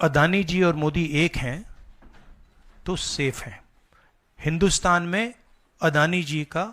अदानी जी और मोदी एक हैं तो सेफ हैं। हिंदुस्तान में अदानी जी का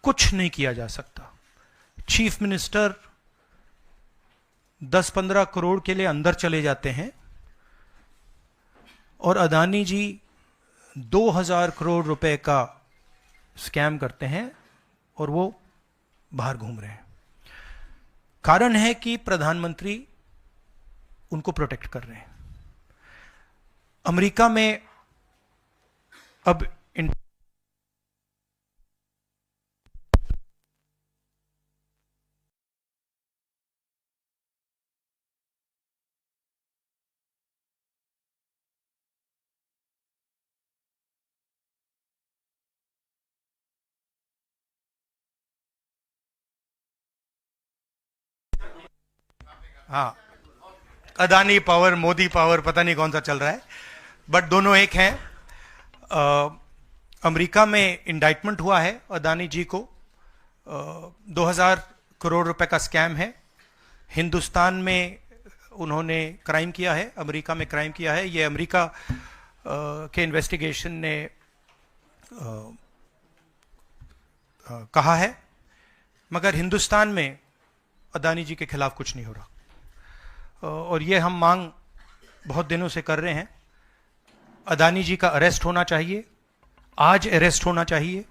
कुछ नहीं किया जा सकता। चीफ मिनिस्टर 10-15 करोड़ के लिए अंदर चले जाते हैं और अदानी जी 2000 करोड़ रुपए का स्कैम करते हैं और वो बाहर घूम रहे हैं। कारण है कि प्रधानमंत्री उनको प्रोटेक्ट कर रहे हैं। अमेरिका में अब हाँ, अदानी पावर, मोदी पावर, पता नहीं कौन सा चल रहा है, बट दोनों एक हैं। अमेरिका में इंडाइटमेंट हुआ है अदानी जी को। 2000 करोड़ रुपए का स्कैम है। हिंदुस्तान में उन्होंने क्राइम किया है, अमेरिका में क्राइम किया है। ये अमेरिका के इन्वेस्टिगेशन ने कहा है, मगर हिंदुस्तान में अदानी जी के खिलाफ कुछ नहीं हो रहा। और ये हम मांग बहुत दिनों से कर रहे हैं। अदानी जी का अरेस्ट होना चाहिए, आज अरेस्ट होना चाहिए।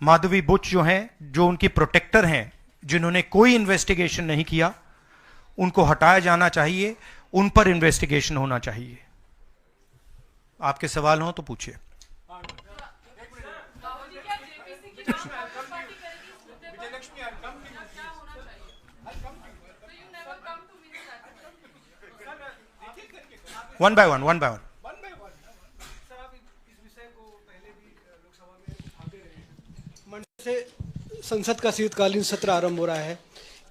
माधवी बुच जो हैं, जो उनकी प्रोटेक्टर हैं, जिन्होंने कोई इन्वेस्टिगेशन नहीं किया, उनको हटाया जाना चाहिए, उन पर इन्वेस्टिगेशन होना चाहिए। आपके सवाल हो तो पूछिए। One by one. से संसद का शीतकालीन सत्र आरंभ हो रहा है,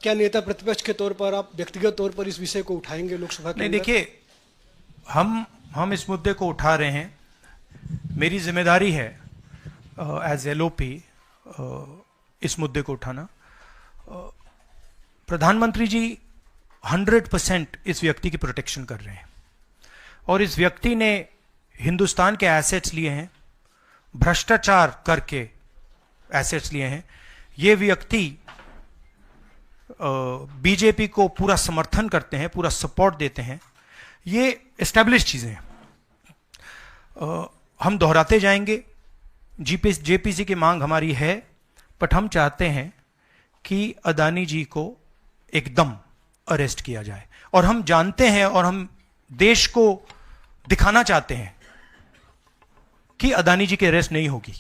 क्या नेता प्रतिपक्ष के तौर पर आप व्यक्तिगत तौर पर इस विषय को उठाएंगे लोकसभा के? नहीं, देखिए, हम इस मुद्दे को उठा रहे हैं। मेरी जिम्मेदारी है एज एलओपी इस मुद्दे को उठाना। प्रधानमंत्री जी 100% इस व्यक्ति की प्रोटेक्शन कर रहे हैं और इस व्यक्ति ने हिंदुस्तान के एसेट्स लिए हैं, भ्रष्टाचार करके एसेट्स लिए हैं। ये व्यक्ति बीजेपी को पूरा समर्थन करते हैं, पूरा सपोर्ट देते हैं। ये एस्टैब्लिश चीजें हैं। हम दोहराते जाएंगे। जेपीसी की मांग हमारी है, बट हम चाहते हैं कि अदानी जी को एकदम अरेस्ट किया जाए। और हम जानते हैं और हम देश को दिखाना चाहते हैं कि अदानी जी की अरेस्ट नहीं होगी।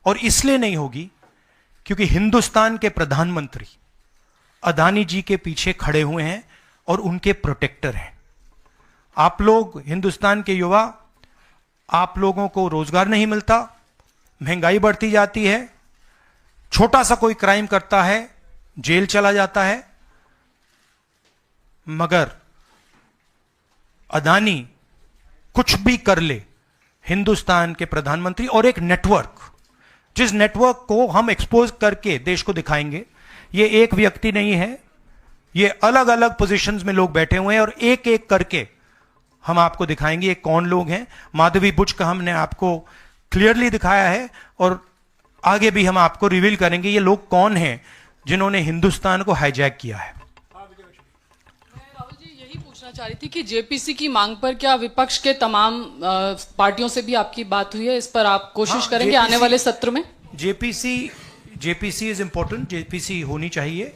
और इसलिए नहीं होगी क्योंकि हिंदुस्तान के प्रधानमंत्री अदानी जी के पीछे खड़े हुए हैं और उनके प्रोटेक्टर हैं। आप लोग, हिंदुस्तान के युवा, आप लोगों को रोजगार नहीं मिलता, महंगाई बढ़ती जाती है, छोटा सा कोई क्राइम करता है जेल चला जाता है, मगर अदानी कुछ भी कर ले, हिंदुस्तान के प्रधानमंत्री और एक नेटवर्क, जिस नेटवर्क को हम एक्सपोज करके देश को दिखाएंगे। ये एक व्यक्ति नहीं है, ये अलग अलग पोजीशंस में लोग बैठे हुए हैं और एक एक करके हम आपको दिखाएंगे ये कौन लोग हैं। माधवी बुच का हमने आपको क्लियरली दिखाया है और आगे भी हम आपको रिवील करेंगे ये लोग कौन हैं जिन्होंने हिंदुस्तान को हाईजैक किया है। राहुल जी, यही पूछना चाह रही थी कि जेपीसी की मांग पर क्या विपक्ष के तमाम पार्टियों से भी आपकी बात हुई है? इस पर आप कोशिश करेंगे आने वाले सत्र में? जेपीसी इज इंपॉर्टेंट, जेपीसी होनी चाहिए,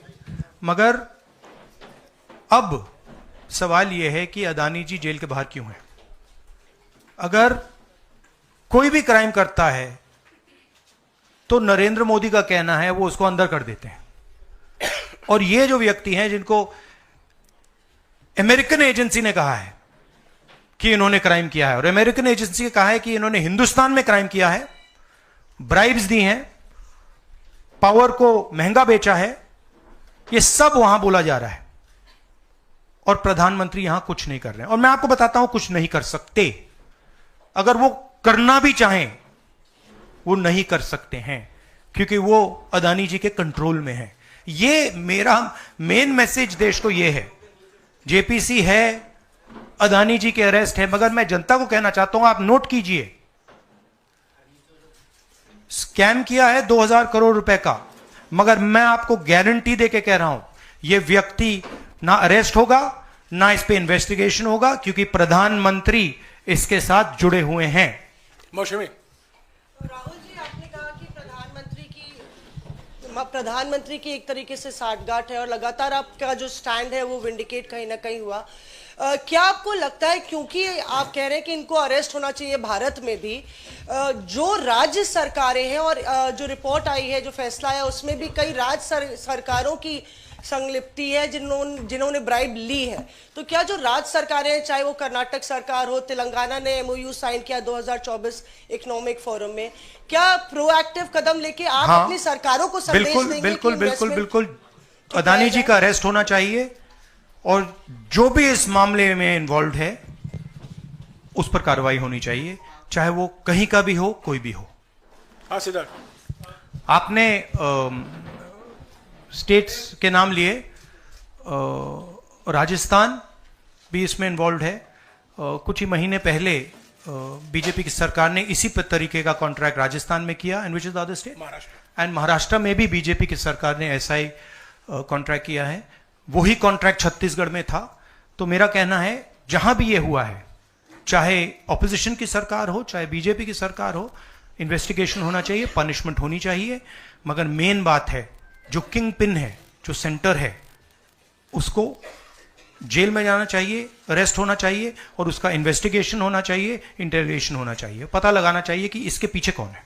मगर अब सवाल यह है कि अदानी जी जेल के बाहर क्यों हैं? अगर कोई भी क्राइम करता है तो नरेंद्र मोदी का कहना है वो उसको अंदर कर देते हैं। और ये जो व्यक्ति हैं जिनको अमेरिकन एजेंसी ने कहा है कि इन्होंने क्राइम किया है, और अमेरिकन एजेंसी ने कहा है कि इन्होंने हिंदुस्तान में क्राइम किया है, ब्राइब्स दी हैं, पावर को महंगा बेचा है, ये सब वहां बोला जा रहा है और प्रधानमंत्री यहां कुछ नहीं कर रहे हैं। और मैं आपको बताता हूं कुछ नहीं कर सकते। अगर वो करना भी चाहें वो नहीं कर सकते हैं क्योंकि वो अदानी जी के कंट्रोल में है। ये मेरा मेन मैसेज देश को ये है। जेपीसी है, अदानी जी के अरेस्ट है, मगर मैं जनता को कहना चाहता हूं, आप नोट कीजिए, स्कैम किया है 2000 करोड़ रुपए का, मगर मैं आपको गारंटी देके कह रहा हूं, यह व्यक्ति ना अरेस्ट होगा, ना इस पे इन्वेस्टिगेशन होगा, क्योंकि प्रधानमंत्री इसके साथ जुड़े हुए हैं। मौसमी राहुल जी, आपने कहा कि प्रधानमंत्री की एक तरीके से साठगांठ है और लगातार आपका जो स्टैंड है वो विंडिकेट कहीं ना कहीं हुआ। क्या आपको लगता है, क्योंकि आप कह रहे हैं कि इनको अरेस्ट होना चाहिए भारत में भी, जो राज्य सरकारें हैं और जो रिपोर्ट आई है, जो फैसला है, उसमें भी कई राज्य सरकारों की संलिप्ति है जिन्होंने ब्राइब ली है, तो क्या जो राज्य सरकारें हैं, चाहे वो कर्नाटक सरकार हो, तेलंगाना ने MOU साइन किया 2024 इकोनॉमिक फोरम में, क्या प्रोएक्टिव कदम लेके आप अपनी सरकारों को संदेश देंगे? बिल्कुल बिल्कुल बिल्कुल अदानी जी का अरेस्ट होना चाहिए और जो भी इस मामले में इन्वॉल्व है उस पर कार्रवाई होनी चाहिए, चाहे वो कहीं का भी हो, कोई भी हो। हाँ सिद्धार्थ, आपने स्टेट्स के नाम लिए, राजस्थान भी इसमें इन्वॉल्व है। कुछ ही महीने पहले बीजेपी की सरकार ने इसी तरीके का कॉन्ट्रैक्ट राजस्थान में किया, and which is the other state, Maharashtra में भी बीजेपी की सरकार ने ऐसा ही कॉन्ट्रैक्ट किया है। वही कॉन्ट्रैक्ट छत्तीसगढ़ में था। तो मेरा कहना है, जहां भी ये हुआ है, चाहे ऑपोजिशन की सरकार हो, चाहे बीजेपी की सरकार हो, इन्वेस्टिगेशन होना चाहिए, पनिशमेंट होनी चाहिए, मगर मेन बात है, जो किंग पिन है, जो सेंटर है, उसको जेल में जाना चाहिए, अरेस्ट होना चाहिए और उसका इन्वेस्टिगेशन होना चाहिए, इंटरोगेशन होना चाहिए, पता लगाना चाहिए कि इसके पीछे कौन है।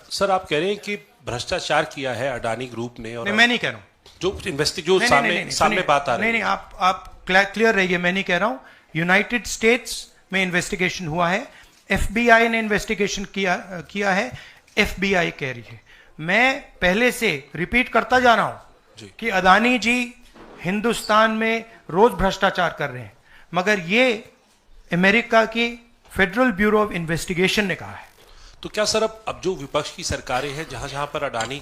सर, आप कह रहे हैं कि भ्रष्टाचार किया है अडानी ग्रुप ने, और मैं नहीं कह रहा हूं, जो सामने बात आ रही है। नहीं, आप क्लियर रहिए, मैं नहीं कह रहा हूं। यूनाइटेड स्टेट्स में इन्वेस्टिगेशन हुआ है, FBI ने इन्वेस्टिगेशन किया है, FBI कह रही है। मैं पहले से रिपीट करता जा रहा हूं कि अदानी जी हिंदुस्तान में रोज भ्रष्टाचार कर रहे हैं, मगर ये अमेरिका की फेडरल ब्यूरो ऑफ इन्वेस्टिगेशन ने कहा है। तो क्या सर, अब जो विपक्ष की सरकारें हैं, जहां जहां पर अडानी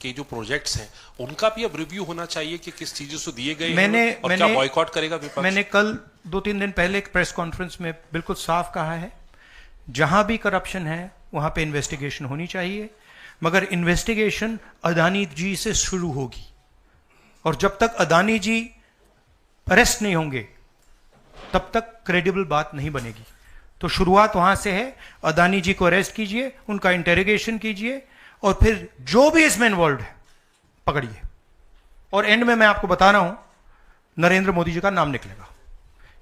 के जो प्रोजेक्ट्स हैं, उनका भी अब रिव्यू होना चाहिए कि किस चीजों से दिए गए हैं और क्या बॉयकॉट करेगा विपक्ष? मैंने कल 2-3 दिन पहले एक प्रेस कॉन्फ्रेंस में बिल्कुल साफ कहा है, जहां भी करप्शन है वहां पे इन्वेस्टिगेशन होनी चाहिए, मगर इन्वेस्टिगेशन अदानी जी से शुरू होगी, और जब तक अदानी जी अरेस्ट नहीं होंगे तब तक क्रेडिबल बात नहीं बनेगी। तो शुरुआत वहां से है, अदानी जी को अरेस्ट कीजिए, उनका इंटेरोगेशन कीजिए, और फिर जो भी इसमें इन्वॉल्व है पकड़िए, और एंड में मैं आपको बता रहा हूं, नरेंद्र मोदी जी का नाम निकलेगा,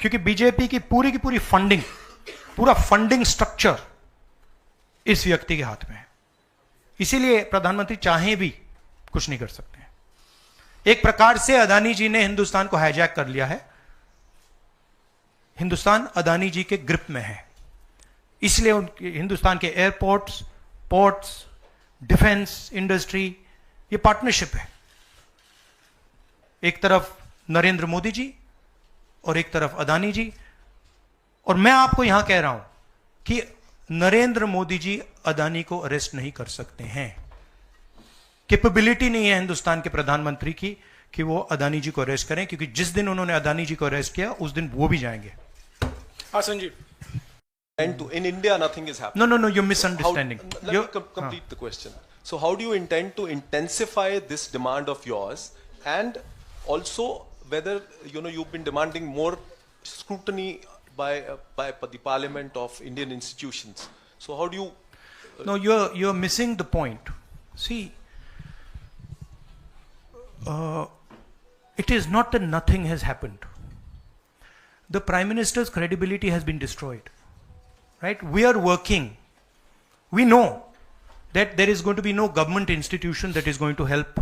क्योंकि बीजेपी की पूरी फंडिंग, पूरा फंडिंग स्ट्रक्चर इस व्यक्ति के हाथ में है। इसीलिए प्रधानमंत्री चाहे भी कुछ नहीं कर सकते हैं। एक प्रकार से अदानी जी ने हिंदुस्तान को हाईजैक कर लिया है, हिंदुस्तान अदानी जी के ग्रिप में है, इसलिए उनके हिंदुस्तान के एयरपोर्ट्स, पोर्ट्स, डिफेंस इंडस्ट्री, ये पार्टनरशिप है। एक तरफ नरेंद्र मोदी जी और एक तरफ अदानी जी, और मैं आपको यहां कह रहा हूं कि नरेंद्र मोदी जी अदानी को अरेस्ट नहीं कर सकते हैं। कैपेबिलिटी नहीं है हिंदुस्तान के प्रधानमंत्री की कि वो अदानी जी को अरेस्ट करें, क्योंकि जिस दिन उन्होंने अदानी जी को अरेस्ट किया उस दिन वो भी जाएंगे। हाँ Sanjeev, in India nothing is happening. No, you're misunderstanding. Let me complete the question. So how do you intend to intensify this demand of yours, and also whether you've been demanding more scrutiny by the parliament of Indian institutions? So how do you No, you're missing the point. See, it is not that nothing has happened. The Prime Minister's credibility has been destroyed. Right? We are working. We know that there is going to be no government institution that is going to help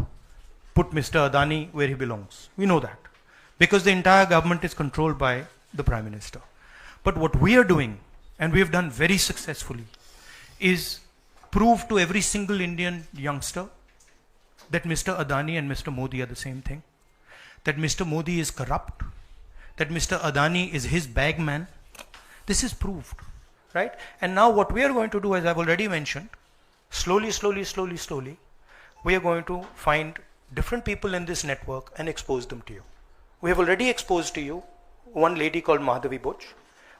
put Mr. Adani where he belongs. We know that. Because the entire government is controlled by the Prime Minister. But what we are doing, and we have done very successfully, is prove to every single Indian youngster that Mr. Adani and Mr. Modi are the same thing. That Mr. Modi is corrupt. That Mr. Adani is his bagman. This is proved. Right? And now what we are going to do, as I've already mentioned, slowly, we are going to find different people in this network and expose them to you. We have already exposed to you one lady called Madhavi Buch.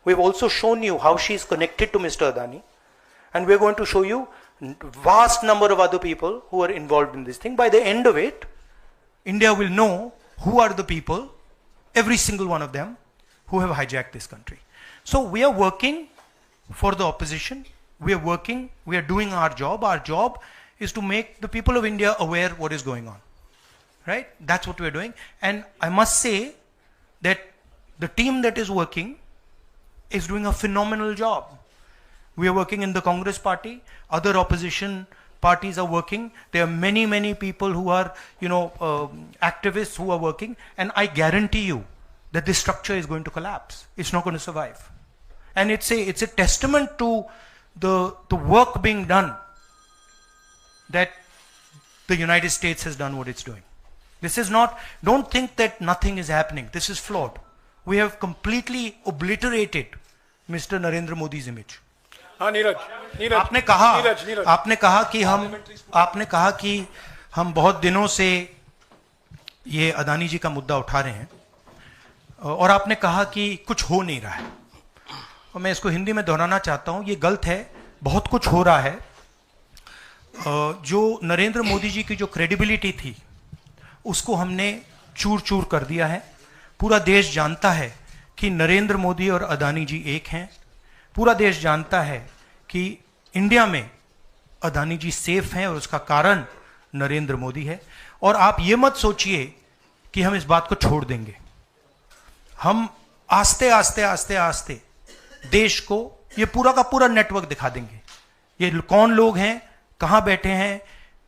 We've also shown you how she is connected to Mr. Adani. And we're going to show you vast number of other people who are involved in this thing. By the end of it, India will know who are the people, every single one of them, who have hijacked this country. So we are working for the opposition. We are working, we are doing our job. Our job is to make the people of India aware what is going on. Right? That's what we're doing. And I must say that the team that is working is doing a phenomenal job. We are working in the Congress party. Other opposition parties are working. There are many, many people who are, activists who are working. And I guarantee you that this structure is going to collapse. It's not going to survive. And it's a testament to the work being done that the United States has done what it's doing. This is not, don't think that nothing is happening. This is flawed. We have completely obliterated Mr. Narendra Modi's image. हाँ नीरज आपने कहा कि हम बहुत दिनों से ये अदानी जी का मुद्दा उठा रहे हैं और आपने कहा कि कुछ हो नहीं रहा है और मैं इसको हिंदी में दोहराना चाहता हूं, ये गलत है। बहुत कुछ हो रहा है। जो नरेंद्र मोदी जी की जो क्रेडिबिलिटी थी उसको हमने चूर चूर कर दिया है। पूरा देश जानता है कि नरेंद्र मोदी और अदानी जी एक हैं। पूरा देश जानता है कि इंडिया में अदानी जी सेफ हैं और उसका कारण नरेंद्र मोदी है। और आप ये मत सोचिए कि हम इस बात को छोड़ देंगे। हम आस्ते आस्ते आस्ते आस्ते देश को ये पूरा का पूरा नेटवर्क दिखा देंगे। ये कौन लोग हैं, कहां बैठे हैं,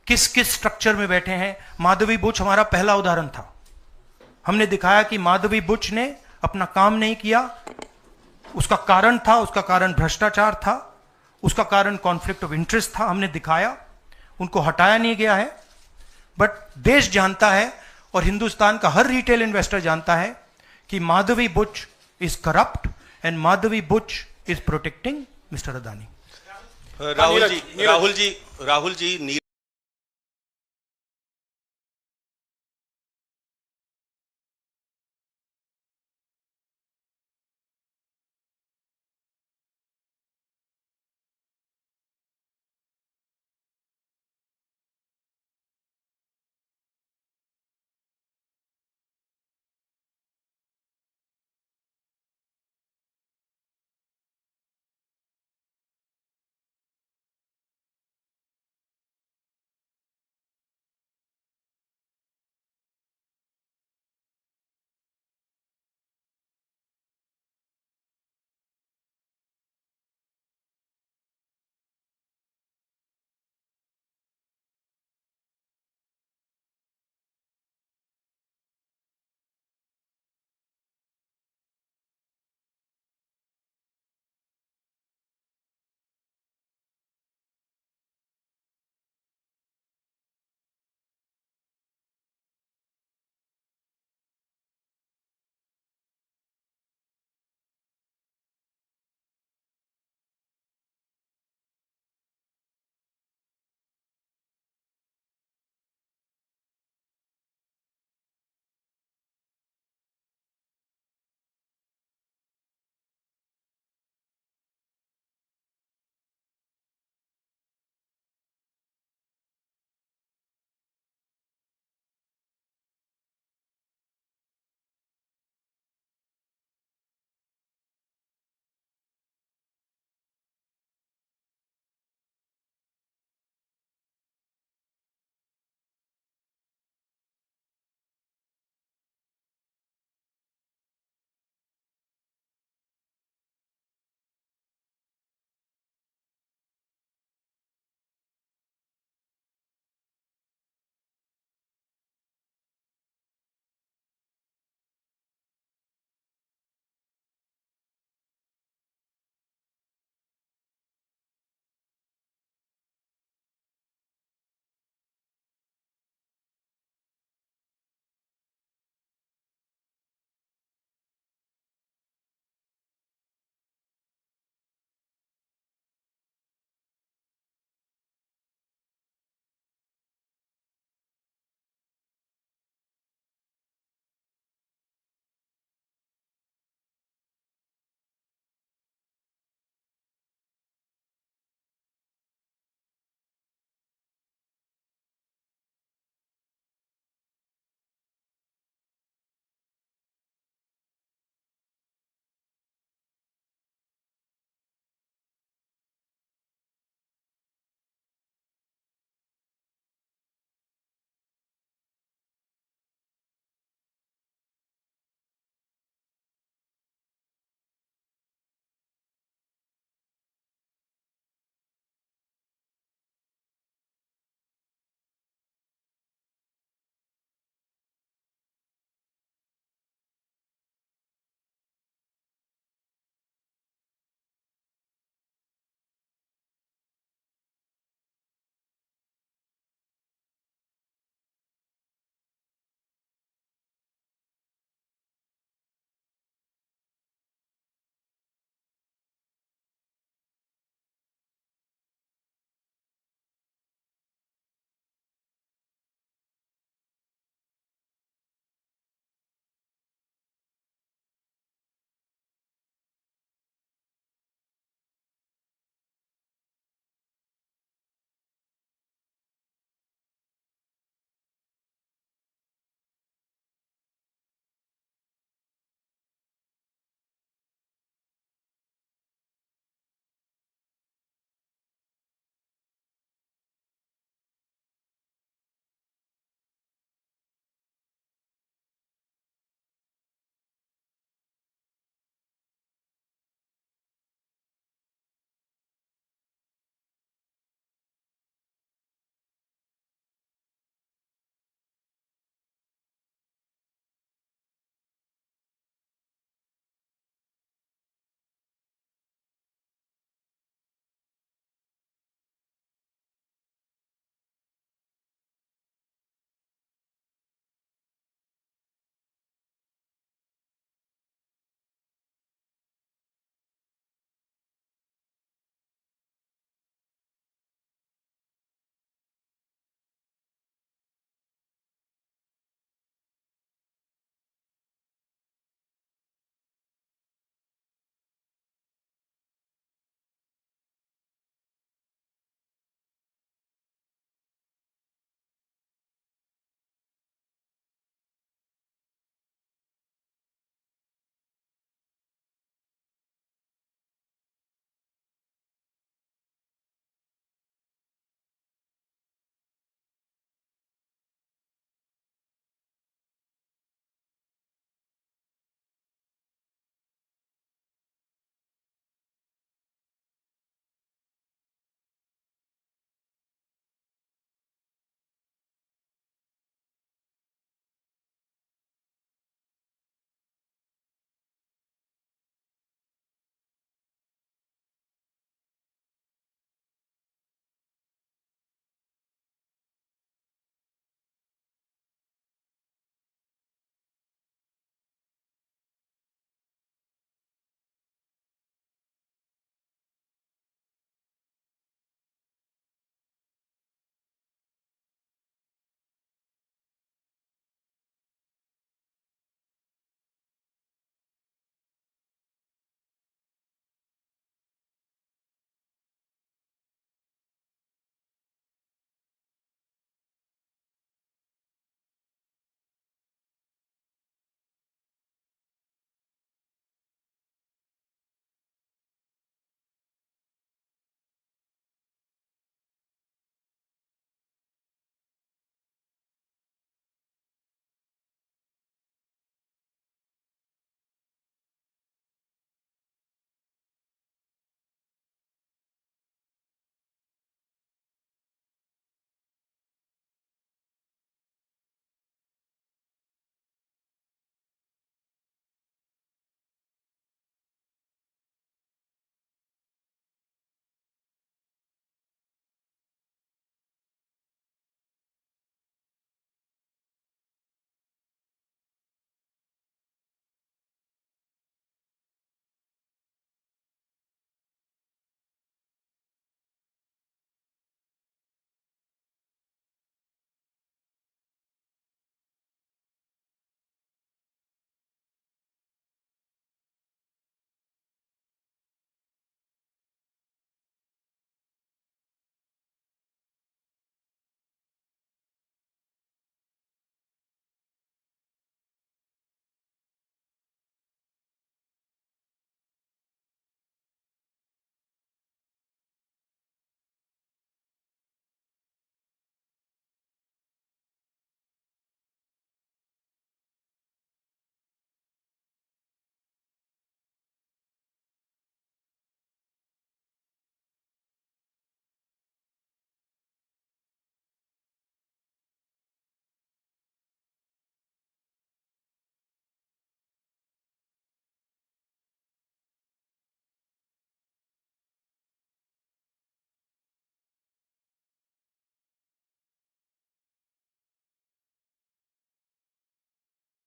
किस किस स्ट्रक्चर में बैठे हैं। माधवी बुच हमारा पहला उदाहरण था। हमने दिखाया कि माधवी बुच ने अपना काम नहीं किया, उसका कारण था, उसका कारण भ्रष्टाचार था, उसका कारण कॉन्फ्लिक्ट ऑफ इंटरेस्ट था। हमने दिखाया, उनको हटाया नहीं गया है। बट देश जानता है और हिंदुस्तान का हर रिटेल इन्वेस्टर जानता है कि Madhavi Buch is corrupt and Madhavi Buch is protecting mister Adani. Rahul ji